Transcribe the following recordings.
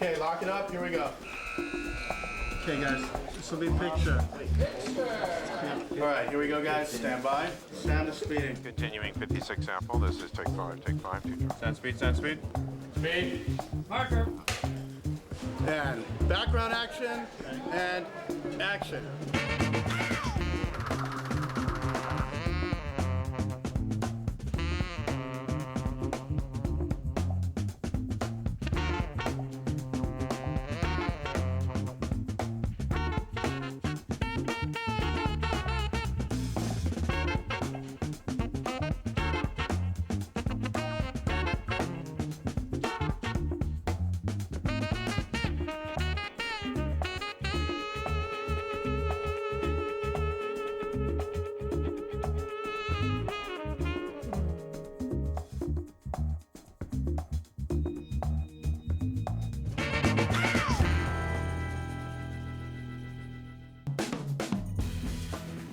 Okay, lock it up. Here we go. Okay, guys, this will be picture. All right, here we go, guys. Stand by. Sound is speeding. Continuing 56 sample. This is take 5, take 5, teacher. Sound speed, sound speed. Speed. Marker. And background action and action.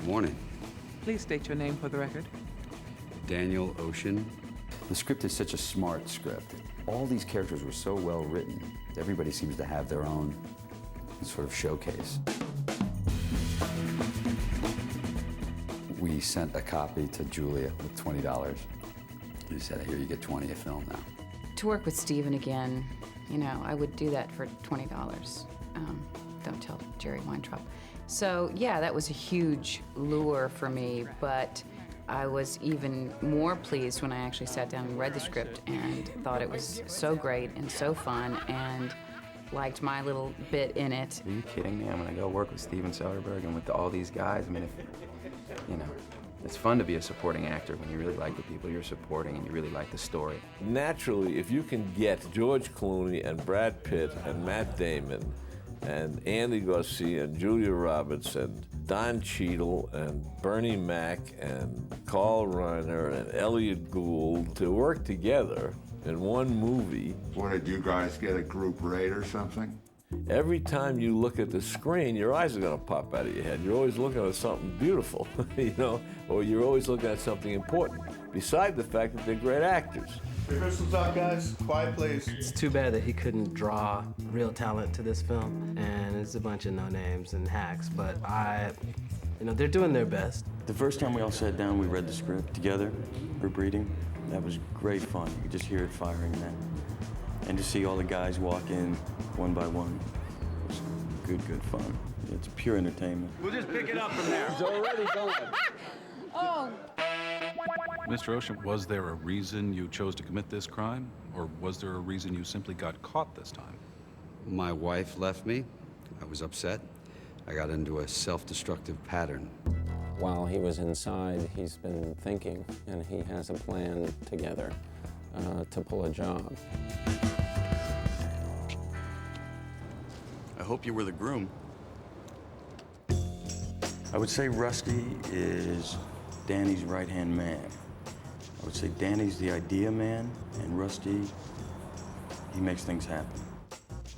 Morning. Please state your name for the record. Daniel Ocean. The script is such a smart script. All these characters were so well written. Everybody seems to have their own sort of showcase. We sent a copy to Julia with $20. He said, here, you get 20 a film now. To work with Steven again, you know, I would do that for $20. Don't tell Jerry Weintraub. So, yeah, that was a huge lure for me, but I was even more pleased when I actually sat down and read the script and thought it was so great and so fun and liked my little bit in it. Are you kidding me? I'm gonna go work with Steven Soderbergh and with all these guys. I mean, if, you know, it's fun to be a supporting actor when you really like the people you're supporting and you really like the story. Naturally, if you can get George Clooney and Brad Pitt and Matt Damon and Andy Garcia and Julia Roberts and Don Cheadle and Bernie Mac and Carl Reiner and Elliot Gould to work together in one movie. What, did you guys get a group rate or something? Every time you look at the screen, your eyes are going to pop out of your head. You're always looking at something beautiful, you know, or you're always looking at something important, beside the fact that they're great actors. Rehearsals up, guys. Quiet, please. It's too bad that he couldn't draw real talent to this film, and it's a bunch of no-names and hacks, but you know, they're doing their best. The first time we all sat down, we read the script together, group reading. That was great fun. You could just hear it firing then. And to see all the guys walk in one by one, it was good fun. It's pure entertainment. We'll just pick it up from there. It's already going. Oh. Mr. Ocean, was there a reason you chose to commit this crime? Or was there a reason you simply got caught this time? My wife left me. I was upset. I got into a self-destructive pattern. While he was inside, he's been thinking, and he has a plan together to pull a job. I hope you were the groom. I would say Rusty is Danny's right-hand man. I would say Danny's the idea man, and Rusty, he makes things happen.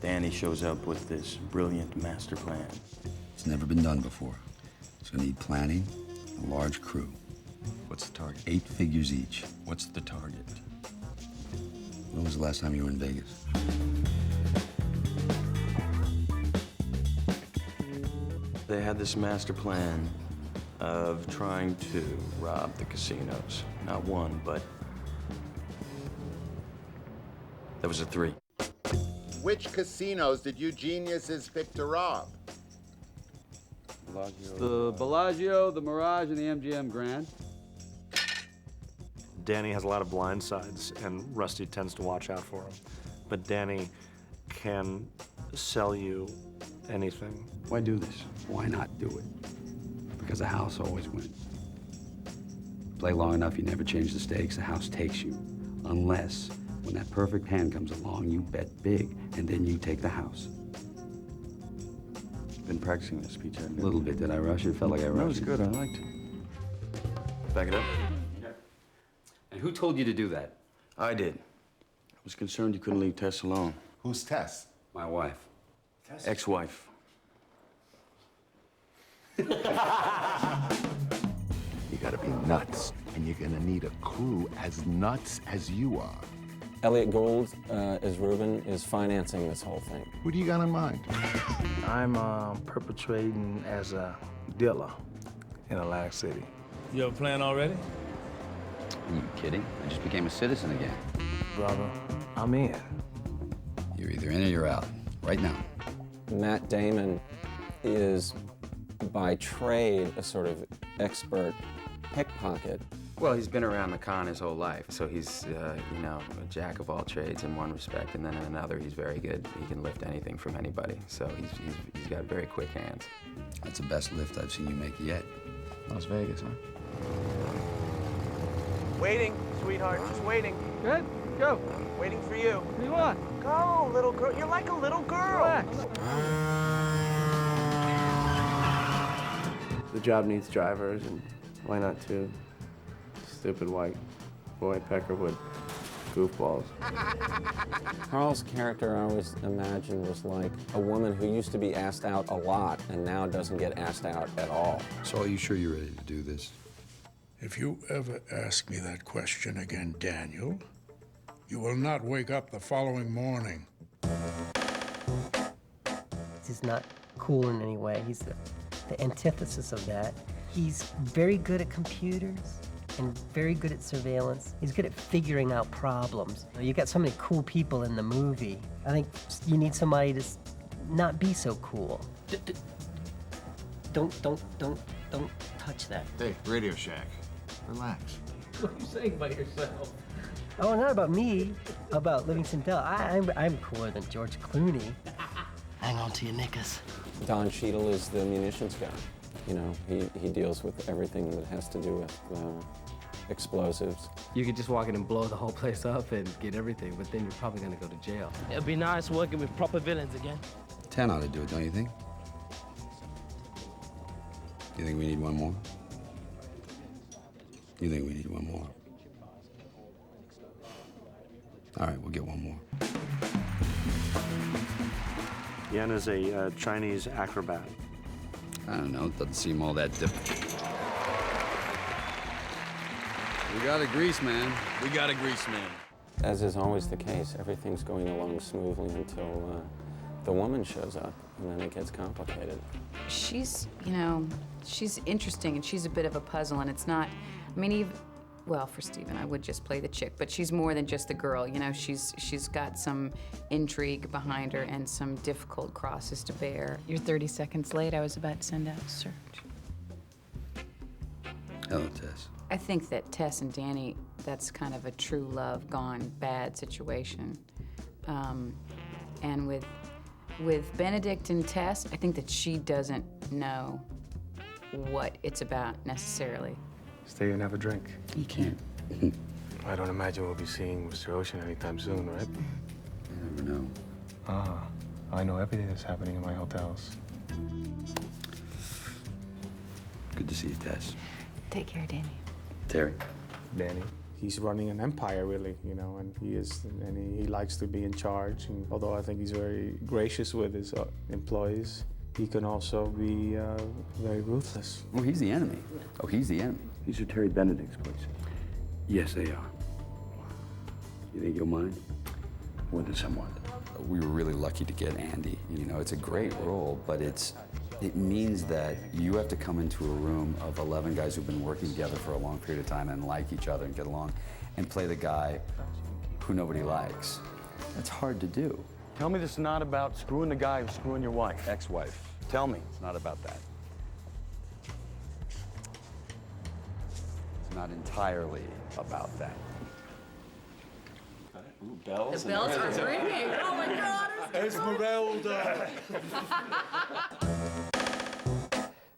Danny shows up with this brilliant master plan. It's never been done before. It's gonna need planning, a large crew. What's the target? 8 figures each. What's the target? When was the last time you were in Vegas? They had this master plan of trying to rob the casinos. Not one, but there was a 3. Which casinos did you geniuses pick to rob? The Bellagio, the Mirage, and the MGM Grand. Danny has a lot of blind sides, and Rusty tends to watch out for him. But Danny can sell you anything. Why do this? Why not do it? Because the house always wins. Play long enough, you never change the stakes, the house takes you. Unless, when that perfect hand comes along, you bet big, and then you take the house. Been practicing this speech, haven't A little bit. Did I rush it? Felt like I rushed it. That was good, I liked it. Back it up. And who told you to do that? I did. I was concerned you couldn't leave Tess alone. Who's Tess? My wife. Ex-wife. You gotta be nuts, and you're gonna need a crew as nuts as you are. Elliot Gould, as Reuben, is financing this whole thing. What do you got in mind? I'm perpetrating as a dealer in Atlantic City. You have a plan already? Are you kidding? I just became a citizen again. Brother, I'm in. You're either in or you're out, right now. Matt Damon is, by trade, a sort of expert pickpocket. Well, he's been around the con his whole life, so he's, you know, a jack of all trades in one respect, and then in another, he's very good. He can lift anything from anybody, so he's got very quick hands. That's the best lift I've seen you make yet. Las Vegas, huh? Waiting, sweetheart, just waiting. Good, go. Waiting for you. What do you want? Go, little girl. You're like a little girl. Relax. The job needs drivers, and why not two stupid white boy peckerwood goofballs? Carl's character, I always imagined, was like a woman who used to be asked out a lot and now doesn't get asked out at all. So are you sure you're ready to do this? If you ever ask me that question again, Daniel, you will not wake up the following morning. He's not cool in any way. He's the antithesis of that. He's very good at computers and very good at surveillance. He's good at figuring out problems. You got so many cool people in the movie. I think you need somebody to not be so cool. Don't touch that. Hey, Radio Shack, relax. What are you saying by yourself? Oh, not about me, about Livingston Dell. I'm cooler than George Clooney. Hang on to your knickers. Don Cheadle is the munitions guy. You know, he deals with everything that has to do with explosives. You could just walk in and blow the whole place up and get everything, but then you're probably gonna go to jail. It'd be nice working with proper villains again. 10 ought to do it, don't you think? You think we need one more? You think we need one more? All right, we'll get one more. Yen is a Chinese acrobat. I don't know, it doesn't seem all that difficult. We got a grease man. We got a grease man. As is always the case, everything's going along smoothly until the woman shows up, and then it gets complicated. She's, you know, she's interesting, and she's a bit of a puzzle, and it's not, I mean, well, for Steven, I would just play the chick, but she's more than just a girl, you know, she's got some intrigue behind her and some difficult crosses to bear. You're 30 seconds late. I was about to send out a search. Hello, Tess. I think that Tess and Danny, that's kind of a true love gone bad situation. And with Benedict and Tess, I think that she doesn't know what it's about necessarily. Stay and have a drink. You can't. I don't imagine we'll be seeing Mr. Ocean anytime soon, right? You never know. Ah, I know everything that's happening in my hotels. Good to see you, Tess. Take care, Danny. Terry. Danny. He's running an empire, really, you know, and he likes to be in charge. And although I think he's very gracious with his employees, he can also be very ruthless. Oh, he's the enemy. Oh, he's the enemy. These are Terry Benedict's places. Yes, they are. You think you'll mind? More than somewhat. We were really lucky to get Andy. You know, it's a great role, but it means that you have to come into a room of 11 guys who've been working together for a long period of time and like each other and get along, and play the guy who nobody likes. That's hard to do. Tell me this is not about screwing the guy who's screwing your wife. Ex-wife. Tell me. It's not about that. It's not entirely about that. Ooh, bells. The bells are ringing. Oh my God. Esmeralda.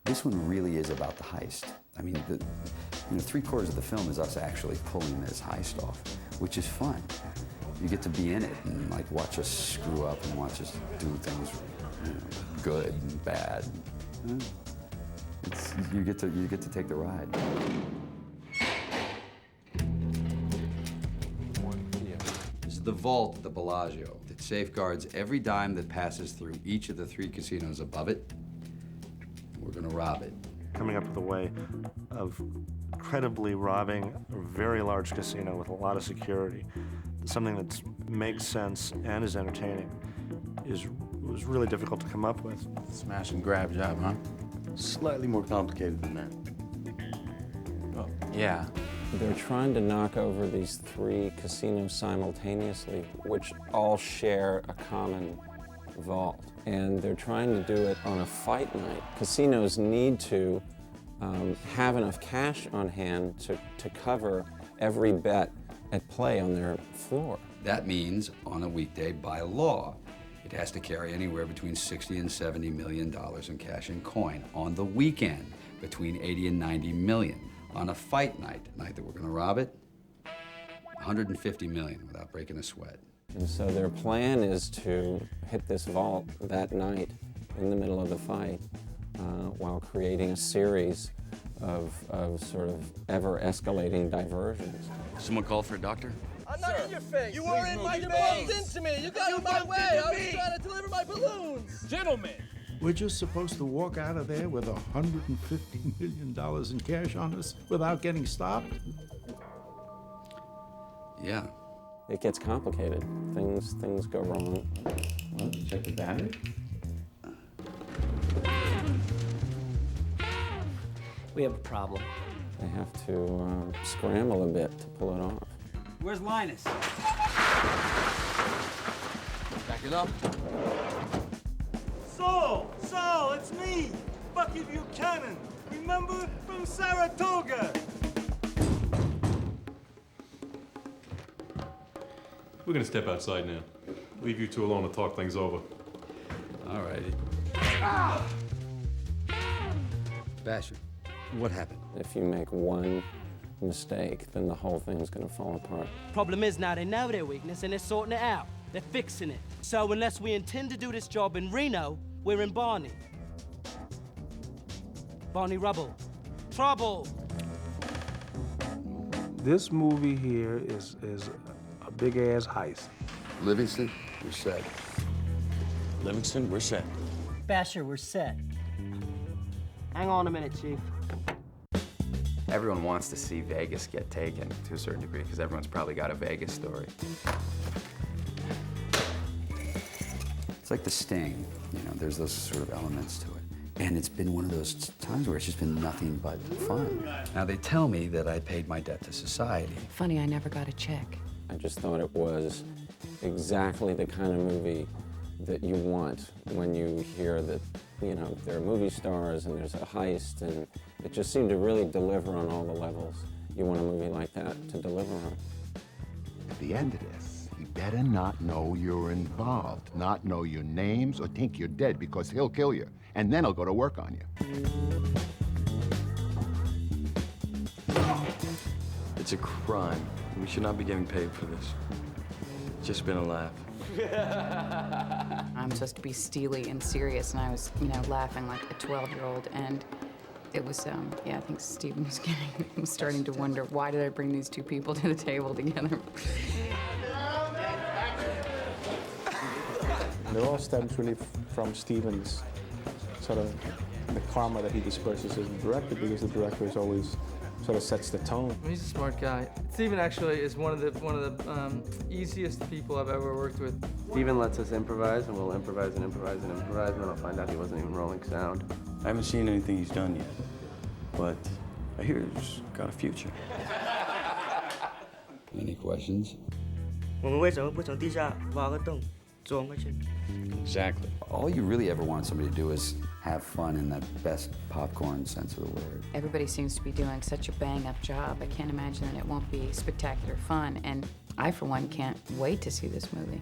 This one really is about the heist. I mean, you know, 3/4 of the film is us actually pulling this heist off, which is fun. You get to be in it and like watch us screw up and watch us do things, you know, good and bad. You get to take the ride. This is the vault at the Bellagio that safeguards every dime that passes through each of the 3 casinos above it. We're gonna rob it. Coming up with a way of credibly robbing a very large casino with a lot of security something that makes sense and is entertaining was really difficult to come up with. Smash and grab job, huh? Slightly more complicated than that. Oh, yeah. They're trying to knock over these 3 casinos simultaneously, which all share a common vault. And they're trying to do it on a fight night. Casinos need to have enough cash on hand to cover every bet at play on their floor. That means, on a weekday, by law, it has to carry anywhere between $60 and $70 million in cash and coin. On the weekend, between 80 and 90 million. On a fight night, the night that we're going to rob it, 150 million without breaking a sweat. And so their plan is to hit this vault that night in the middle of the fight while creating a series of sort of ever-escalating diversions. Someone call for a doctor? I'm not in your face. You were in my face. You bumped into me. You got in my way. I was trying to deliver my balloons. Gentlemen. We're just supposed to walk out of there with $150 million in cash on us without getting stopped? Yeah. It gets complicated. Things go wrong. Well, check the battery. We have a problem. They have to scramble a bit to pull it off. Where's Linus? Back it up. Saul, it's me, Bucky Buchanan. Remember from Saratoga? We're gonna step outside now. Leave you two alone to talk things over. All righty. Basher, what happened? If you make one mistake, then the whole thing's gonna fall apart. Problem is now they know their weakness and they're sorting it out. They're fixing it. So unless we intend to do this job in Reno, we're in Barney. Barney Rubble. Trouble! This movie here is a big-ass heist. Livingston, we're set. Livingston, we're set. Basher, we're set. Hang on a minute, Chief. Everyone wants to see Vegas get taken to a certain degree because everyone's probably got a Vegas story. It's like The Sting, you know, there's those sort of elements to it. And it's been one of those times where it's just been nothing but fun. Now, they tell me that I paid my debt to society. Funny, I never got a check. I just thought it was exactly the kind of movie that you want when you hear that, you know, there are movie stars and there's a heist, and it just seemed to really deliver on all the levels you want a movie like that to deliver on. At the end of this, he better not know you're involved, not know your names or think you're dead, because he'll kill you, and then he'll go to work on you. It's a crime. We should not be getting paid for this. It's just been a laugh. I'm supposed to be steely and serious, and I was, you know, laughing like a 12-year-old, and it was, yeah, I think Steven was starting to wonder, why did I bring these two people to the table together? And it all stems really from Steven's sort of the karma that he disperses as a director, because the director is always sort of sets the tone. He's a smart guy. Steven actually is one of the easiest people I've ever worked with. Steven lets us improvise, and we'll improvise and improvise and improvise, and then I'll find out he wasn't even rolling sound. I haven't seen anything he's done yet, but I hear he's got a future. Any questions? 我们为什么不从地下挖个洞钻过去？ Exactly. All you really ever want somebody to do is have fun in that best popcorn sense of the word. Everybody seems to be doing such a bang-up job. I can't imagine that it won't be spectacular fun, and I, for one, can't wait to see this movie.